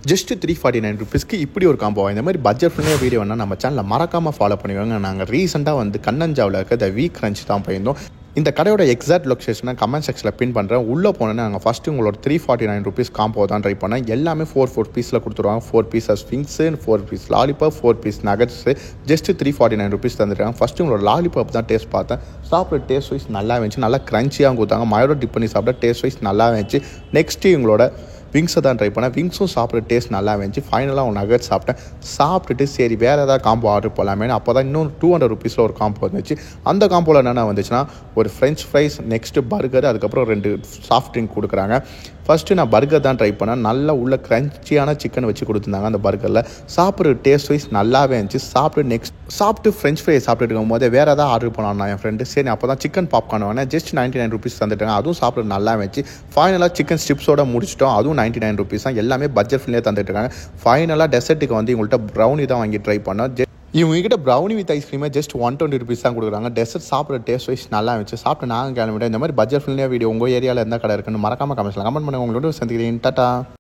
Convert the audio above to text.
Just 349 ருபீஸ்க்கு இப்படி ஒரு காம்போ. இந்த மாதிரி பட்ஜெட் ஃப்ரெண்ட்லியாக வீடியோ வேணால் நம்ம சேனலில் மறக்காமல் ஃபாலோ பண்ணிக்கோங்க. நாங்கள் ரீசெண்டாக வந்து கண்ணஞ்சாவில் இருக்க த வீக் கிரன்ச் தான் போயிருந்தோம். இந்த கடையோட எக்ஸாக்ட் லொக்கேஷனை கமெண்ட் செக்ஷனில் பின் பண்ணுறேன். உள்ளே போனோன்னா நாங்கள் ஃபஸ்ட்டு உங்களோட 349 ருபீஸ் காம்போ தான் ட்ரை பண்ணேன். எல்லாமே 4 பீஸில் கொடுத்துருவாங்க. 4 pieces wings, 4 piece lollipop, 4 piece nuggets, just 349 rupees தந்துருக்காங்க. ஃபஸ்ட்டு உங்களோட லாலிபாப் தான் டேஸ்ட் பார்த்தேன். சாப்பிட்ற டேஸ்ட் வைஸ் நல்லா இருந்துச்சு. நல்லா க்ரன்ச்சியாக கொடுத்தாங்க. மயோட டிப் பண்ணி சாப்பிட டேஸ்ட் வைஸ் நல்லா இருந்துச்சு. நெக்ஸ்ட்டு உங்களோட விங்ஸை தான் ட்ரை பண்ணேன். விங்ஸும் சாப்பிட்ற டேஸ்ட் நல்லா இருந்துச்சு. ஃபைனலாக ஒரு நகட் சாப்பிட்டுட்டு சரி வேறு ஏதாவது காம்போ ஆர்டர் போகலாமே. அப்போ தான் இன்னும் 200 ருபீஸில் ஒரு காம்போ வந்துச்சு. அந்த காம்போவில் என்னென்ன வந்துச்சுன்னா ஒரு ஃப்ரெஞ்ச் ஃப்ரைஸ், நெக்ஸ்ட்டு பர்கர், அதுக்கப்புறம் 2 சாஃப்ட் ட்ரிங்க் கொடுக்குறாங்க. ஃபஸ்ட்டு நான் பர்கர் தான் ட்ரை பண்ணேன். நல்லா உள்ள க்ரன்ச்சியான சிக்கன் வச்சு கொடுத்துருந்தாங்க. அந்த பர்கரில் சாப்பிட்ற டேஸ்ட் வைஸ் நல்லாவே இருந்துச்சு. சாப்பிட்டு ஃப்ரெஞ்ச் ஃப்ரை சாப்பிட்டுட்டு இருக்கும் போது வேறு ஏதாவது ஆர்டர் பண்ணான் என் ஃப்ரெண்டு. சரி அப்போ தான் சிக்கன் பாப்கார்ன் வேணேன். ஜஸ்ட் 99 ருபீஸ் தந்துட்டாங்க. அதுவும் சாப்பிட நல்லா இருந்துச்சு. ஃபைனலாக சிக்கன் ஸ்டிப்ஸோட முடிச்சிட்டோம். அதுவும் 99 ருபீஸ் தான். எல்லாமே பட்ஜெட் ஃப்ரெண்ட்லியாக தந்துட்டு இருக்காங்க. ஃபைனலாக டெசர்ட்டுக்கு வந்து இவங்கள்ட்ட ப்ரௌனி தான் வாங்கி ட்ரை பண்ணோம். இவங்ககிட்ட ப்ரௌனி வித் ஐஸ்கிரீமே ஜஸ்ட் 120 ருபீஸ் தான் கொடுக்குறாங்க. டெசர்ட் சாப்பிட்ற டேஸ்ட் வைஸ் நல்லா இருந்துச்சு. சாப்பிட்டு நாங்கள் கிளம்பிட்டேன். இந்த மாதிரி பட்ஜெட் ஃப்ரெண்ட்லியாக வீடியோ உங்கள் ஏரியாவில் எந்த கடை இருக்குன்னு மறக்காமல் கமெண்ட்ஸில் கமெண்ட் பண்ணுங்கள். உங்களோட சந்திக்கிறேன். டாட்டா.